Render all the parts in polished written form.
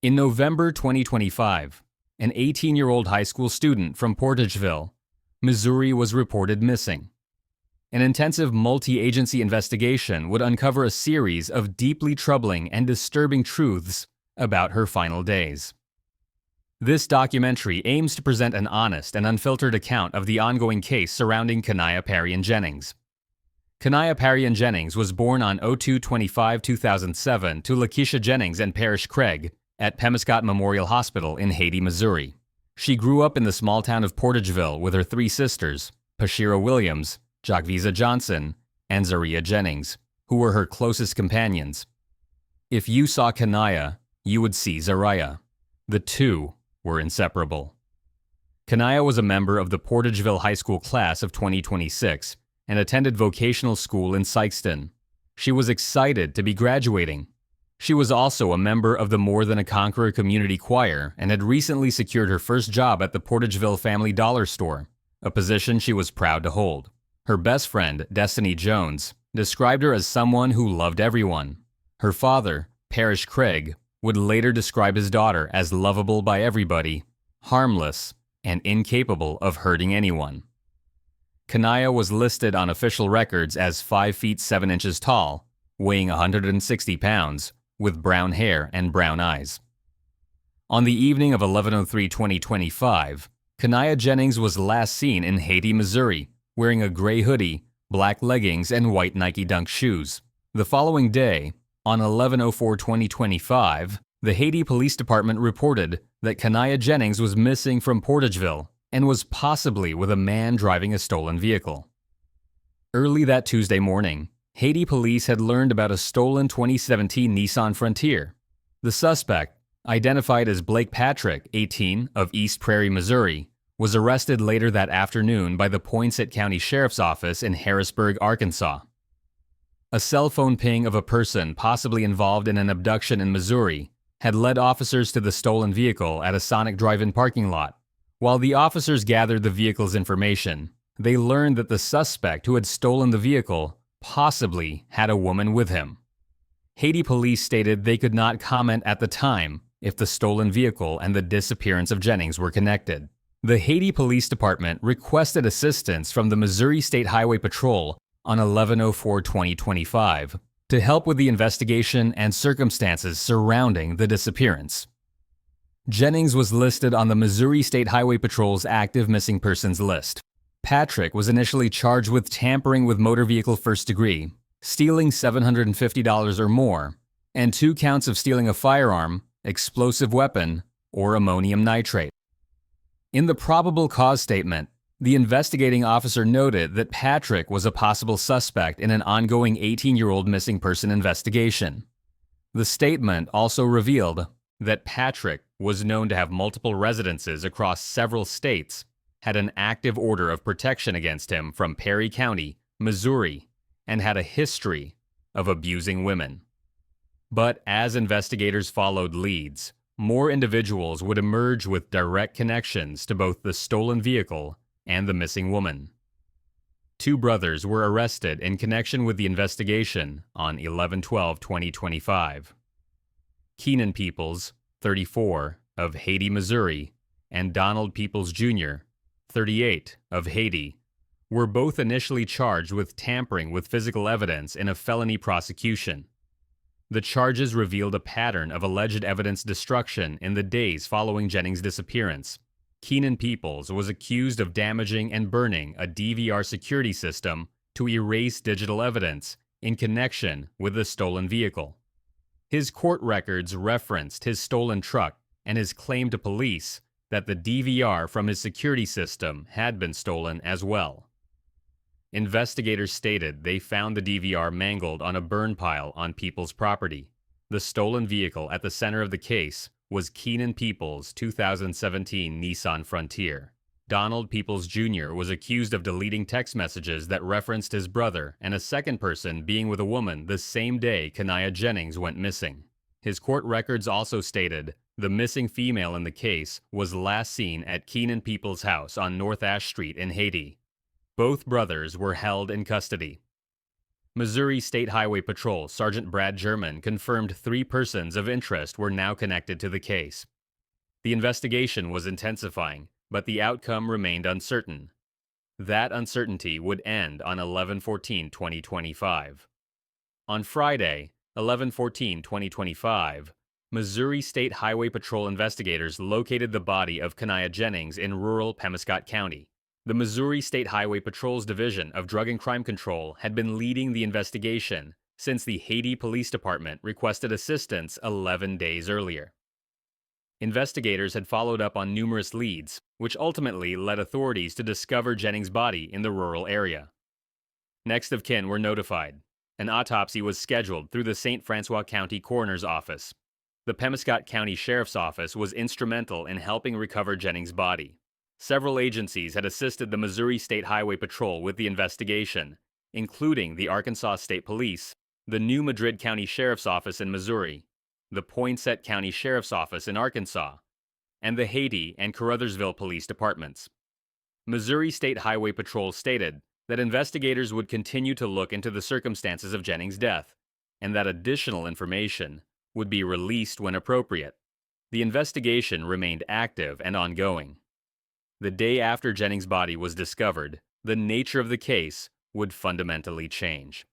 In November 2025, an 18-year-old high school student from Portageville, Missouri was reported missing. An intensive multi-agency investigation would uncover a series of deeply troubling and disturbing truths about her final days. This documentary aims to present an honest and unfiltered account of the ongoing case surrounding Kaniah Jennings. Kaniah Jennings was born on 02/25/2007 to Lakeisha Jennings and Parrish Craig at Pemiscot Memorial Hospital in Haiti, Missouri. She grew up in the small town of Portageville with her three sisters, Pashira Williams, Jacqueviza Johnson, and Zaria Jennings, who were her closest companions. If you saw Kaniah, you would see Zaria. The two were inseparable. Kaniah was a member of the Portageville High School class of 2026 and attended vocational school in Sykeston. She was excited to be graduating. She was also a member of the More Than a Conqueror community choir and had recently secured her first job at the Portageville Family Dollar Store, a position she was proud to hold. Her best friend, Destiny Jones, described her as someone who loved everyone. Her father, Parrish Craig, would later describe his daughter as lovable by everybody, harmless, and incapable of hurting anyone. Kaniah was listed on official records as 5 feet 7 inches tall, weighing 160 pounds, with brown hair and brown eyes. On the evening of 11/03/2025, Kaniah Jennings was last seen in Haiti, Missouri, wearing a gray hoodie, black leggings, and white Nike Dunk shoes. The following day, on 11/04/2025, the Haiti Police Department reported that Kaniah Jennings was missing from Portageville and was possibly with a man driving a stolen vehicle. Early that Tuesday morning, Haiti police had learned about a stolen 2017 Nissan Frontier. The suspect, identified as Blake Patrick, 18, of East Prairie, Missouri, was arrested later that afternoon by the Poinsett County Sheriff's Office in Harrisburg, Arkansas. A cell phone ping of a person possibly involved in an abduction in Missouri had led officers to the stolen vehicle at a Sonic drive-in parking lot. While the officers gathered the vehicle's information, they learned that the suspect who had stolen the vehicle possibly had a woman with him. Haiti police stated they could not comment at the time if the stolen vehicle and the disappearance of Jennings were connected. The Haiti Police Department requested assistance from the Missouri State Highway Patrol on 11/04/2025 to help with the investigation and circumstances surrounding the disappearance. Jennings was listed on the Missouri State Highway Patrol's active missing persons list. Patrick was initially charged with tampering with motor vehicle first degree, stealing $750 or more, and 2 counts of stealing a firearm, explosive weapon, or ammonium nitrate. In the probable cause statement, the investigating officer noted that Patrick was a possible suspect in an ongoing 18-year-old missing person investigation. The statement also revealed that Patrick was known to have multiple residences across several states, had an active order of protection against him from Perry County, Missouri, and had a history of abusing women. But as investigators followed leads, more individuals would emerge with direct connections to both the stolen vehicle and the missing woman. 2 brothers were arrested in connection with the investigation on 11/12/2025. Keenan Peoples, 34, of Haiti, Missouri, and Donald Peoples Jr., 38, of Haiti, were both initially charged with tampering with physical evidence in a felony prosecution. The charges revealed a pattern of alleged evidence destruction in the days following Jennings' disappearance. Keenan Peoples was accused of damaging and burning a DVR security system to erase digital evidence in connection with the stolen vehicle. His court records referenced his stolen truck and his claim to police that the DVR from his security system had been stolen as well. Investigators stated they found the DVR mangled on a burn pile on Peoples' property. The stolen vehicle at the center of the case was Keenan Peoples' 2017 Nissan Frontier. Donald Peoples Jr. was accused of deleting text messages that referenced his brother and a second person being with a woman the same day Kaniah Jennings went missing. His court records also stated the missing female in the case was last seen at Keenan Peoples' house on North Ash Street in Haiti. Both brothers were held in custody. Missouri State Highway Patrol Sergeant Brad German confirmed 3 persons of interest were now connected to the case. The investigation was intensifying, but the outcome remained uncertain. That uncertainty would end on 11/14/2025. On Friday, 11/14/2025, Missouri State Highway Patrol investigators located the body of Kaniah Jennings in rural Pemiscot County. The Missouri State Highway Patrol's Division of Drug and Crime Control had been leading the investigation since the Haiti Police Department requested assistance 11 days earlier. Investigators had followed up on numerous leads, which ultimately led authorities to discover Jennings' body in the rural area. Next of kin were notified. An autopsy was scheduled through the St. Francois County Coroner's Office. The Pemiscot County Sheriff's Office was instrumental in helping recover Jennings' body. Several agencies had assisted the Missouri State Highway Patrol with the investigation, including the Arkansas State Police, the New Madrid County Sheriff's Office in Missouri, the Poinsett County Sheriff's Office in Arkansas, and the Haiti and Caruthersville Police Departments. Missouri State Highway Patrol stated that investigators would continue to look into the circumstances of Jennings' death, and that additional information would be released when appropriate. The investigation remained active and ongoing. The day after Jennings' body was discovered, the nature of the case would fundamentally change.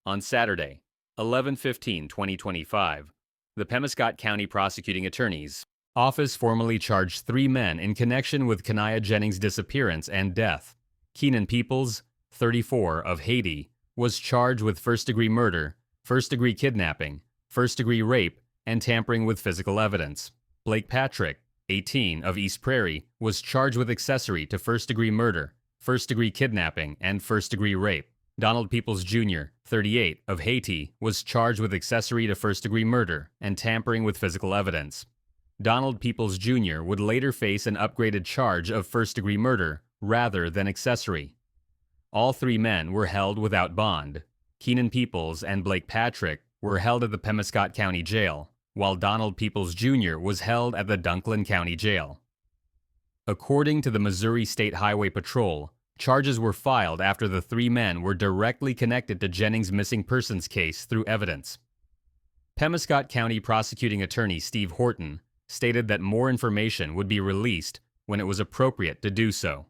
On Saturday, 11/15/2025, the Pemiscot County Prosecuting Attorney's Office formally charged 3 men in connection with Kaniah Jennings' disappearance and death. Keenan Peoples, 34, of Haiti, was charged with first-degree murder, first-degree kidnapping, first-degree rape, and tampering with physical evidence. Blake Patrick, 18, of East Prairie, was charged with accessory to first-degree murder, first-degree kidnapping, and first-degree rape. Donald Peoples Jr., 38, of Haiti, was charged with accessory to first-degree murder and tampering with physical evidence. Donald Peoples Jr. would later face an upgraded charge of first-degree murder rather than accessory. All 3 men were held without bond. Keenan Peoples and Blake Patrick were held at the Pemiscot County Jail, while Donald Peoples Jr. was held at the Dunklin County Jail. According to the Missouri State Highway Patrol, charges were filed after the 3 men were directly connected to Jennings' missing persons case through evidence. Pemiscot County Prosecuting Attorney Steve Horton stated that more information would be released when it was appropriate to do so.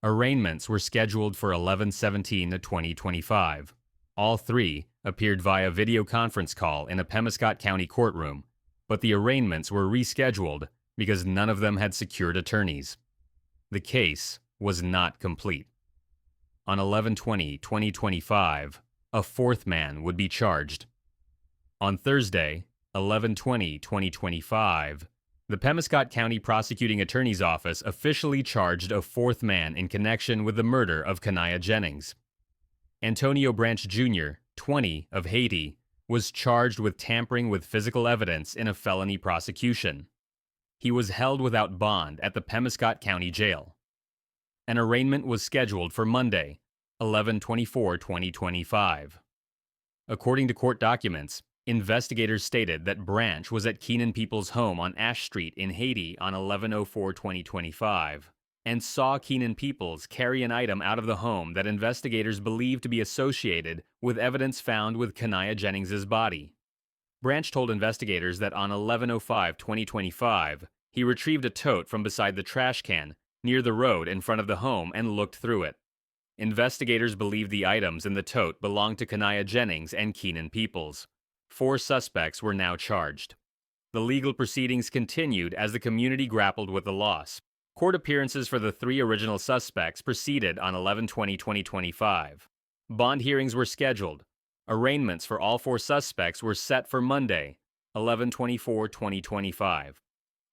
Arraignments were scheduled for 11/17/2025. All 3 appeared via video conference call in a Pemiscot County courtroom, but the arraignments were rescheduled because none of them had secured attorneys. The case was not complete. On 11/20/2025, a 4th man would be charged. On Thursday, 11/20/2025, the Pemiscot County Prosecuting Attorney's Office officially charged a 4th man in connection with the murder of Kaniah Jennings. Antonio Branch Jr., 20, of Haiti, was charged with tampering with physical evidence in a felony prosecution. He was held without bond at the Pemiscot County Jail. An arraignment was scheduled for Monday, 11/24/2025. According to court documents, investigators stated that Branch was at Keenan Peoples' home on Ash Street in Haiti on 11/04/2025 and saw Keenan Peoples carry an item out of the home that investigators believed to be associated with evidence found with Kaniah Jennings' body. Branch told investigators that on 11/05/2025, he retrieved a tote from beside the trash can near the road in front of the home and looked through it. Investigators believe the items in the tote belonged to Kaniah Jennings and Keenan Peoples. 4 suspects were now charged. The legal proceedings continued as the community grappled with the loss. Court appearances for the 3 original suspects proceeded on 11/20/2025. Bond hearings were scheduled. Arraignments for all 4 suspects were set for Monday, 11/24/2025.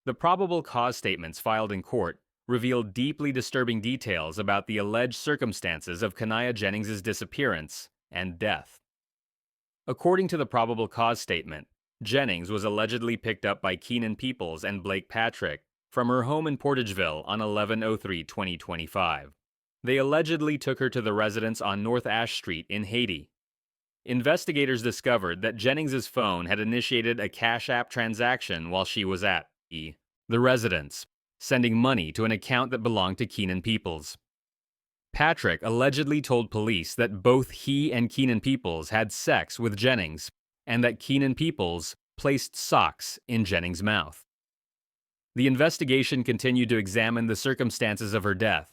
The probable cause statements filed in court revealed deeply disturbing details about the alleged circumstances of Kaniah Jennings' disappearance and death. According to the probable cause statement, Jennings was allegedly picked up by Keenan Peoples and Blake Patrick from her home in Portageville on 11/03/2025. They allegedly took her to the residence on North Ash Street in Haiti. Investigators discovered that Jennings' phone had initiated a Cash App transaction while she was at the residence, sending money to an account that belonged to Keenan Peoples. Patrick allegedly told police that both he and Keenan Peoples had sex with Jennings, and that Keenan Peoples placed socks in Jennings' mouth. The investigation continued to examine the circumstances of her death.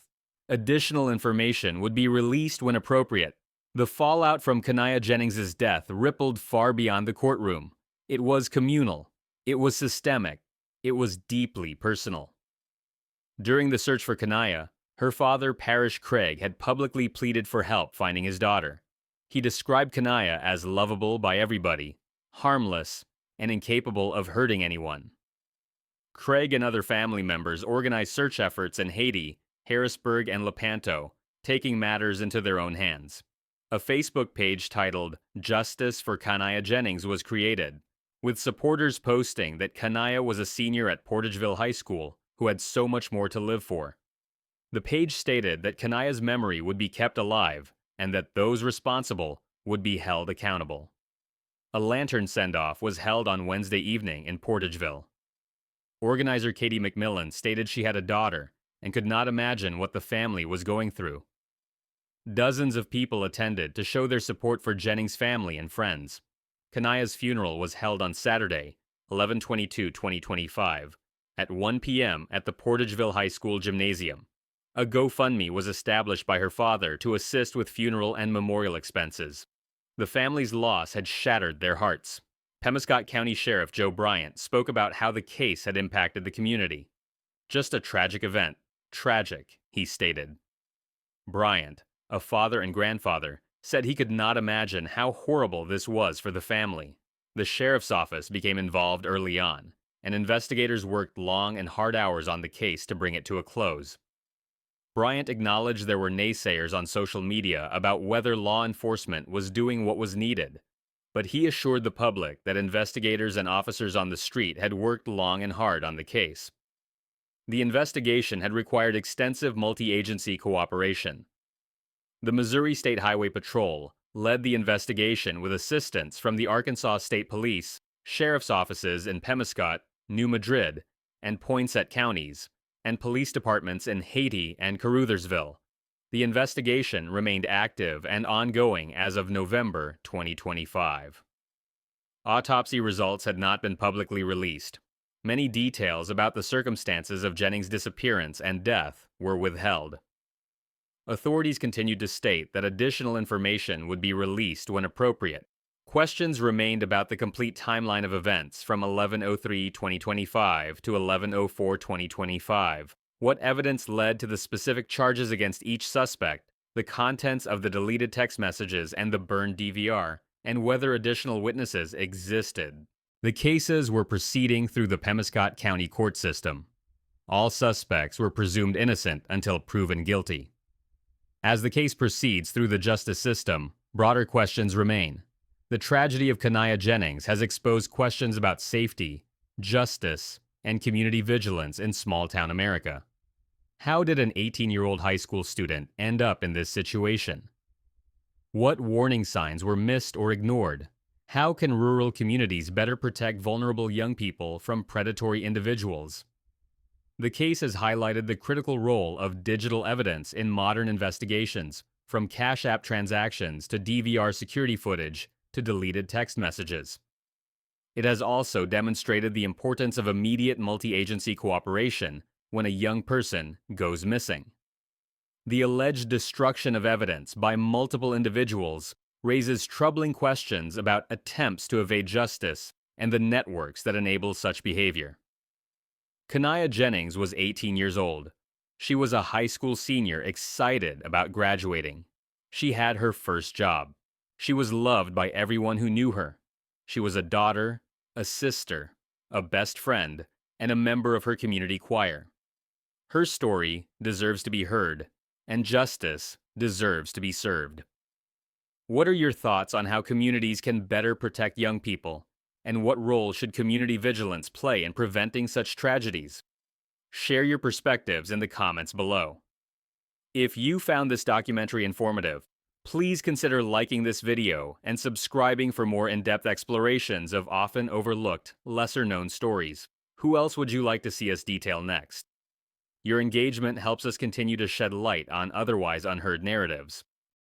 Additional information would be released when appropriate. The fallout from Kaniah Jennings' death rippled far beyond the courtroom. It was communal. It was systemic. It was deeply personal. During the search for Kaniah, her father, Parrish Craig, had publicly pleaded for help finding his daughter. He described Kaniah as lovable by everybody, harmless, and incapable of hurting anyone. Craig and other family members organized search efforts in Haiti, Harrisburg, and Lepanto, taking matters into their own hands. A Facebook page titled Justice for Kaniah Jennings was created, with supporters posting that Kaniah was a senior at Portageville High School who had so much more to live for. The page stated that Kaniah's memory would be kept alive and that those responsible would be held accountable. A lantern send-off was held on Wednesday evening in Portageville. Organizer Katie McMillan stated she had a daughter and could not imagine what the family was going through. Dozens of people attended to show their support for Jennings' family and friends. Kaniah's funeral was held on Saturday, 11/22/2025, at 1 p.m. at the Portageville High School Gymnasium. A GoFundMe was established by her father to assist with funeral and memorial expenses. The family's loss had shattered their hearts. Pemiscot County Sheriff Joe Bryant spoke about how the case had impacted the community. "Just a tragic event. Tragic," he stated. Bryant, a father and grandfather, said he could not imagine how horrible this was for the family. The sheriff's office became involved early on, and investigators worked long and hard hours on the case to bring it to a close. Bryant acknowledged there were naysayers on social media about whether law enforcement was doing what was needed, but he assured the public that investigators and officers on the street had worked long and hard on the case. The investigation had required extensive multi-agency cooperation. The Missouri State Highway Patrol led the investigation with assistance from the Arkansas State Police, sheriff's offices in Pemiscot, New Madrid, and Poinsett counties, and police departments in Haiti and Caruthersville. The investigation remained active and ongoing as of November 2025. Autopsy results had not been publicly released. Many details about the circumstances of Jennings' disappearance and death were withheld. Authorities continued to state that additional information would be released when appropriate. Questions remained about the complete timeline of events from 11/03/2025 to 11/04/2025. What evidence led to the specific charges against each suspect, the contents of the deleted text messages and the burned DVR, and whether additional witnesses existed. The cases were proceeding through the Pemiscot County court system. All suspects were presumed innocent until proven guilty. As the case proceeds through the justice system, broader questions remain. The tragedy of Kaniah Jennings has exposed questions about safety, justice, and community vigilance in small-town America. How did an 18-year-old high school student end up in this situation? What warning signs were missed or ignored? How can rural communities better protect vulnerable young people from predatory individuals? The case has highlighted the critical role of digital evidence in modern investigations, from Cash App transactions to DVR security footage to deleted text messages. It has also demonstrated the importance of immediate multi-agency cooperation when a young person goes missing. The alleged destruction of evidence by multiple individuals raises troubling questions about attempts to evade justice and the networks that enable such behavior. Kaniah Jennings was 18 years old. She was a high school senior excited about graduating. She had her first job. She was loved by everyone who knew her. She was a daughter, a sister, a best friend, and a member of her community choir. Her story deserves to be heard, and justice deserves to be served. What are your thoughts on how communities can better protect young people, and what role should community vigilance play in preventing such tragedies? Share your perspectives in the comments below. If you found this documentary informative, please consider liking this video and subscribing for more in-depth explorations of often overlooked, lesser-known stories. Who else would you like to see us detail next? Your engagement helps us continue to shed light on otherwise unheard narratives.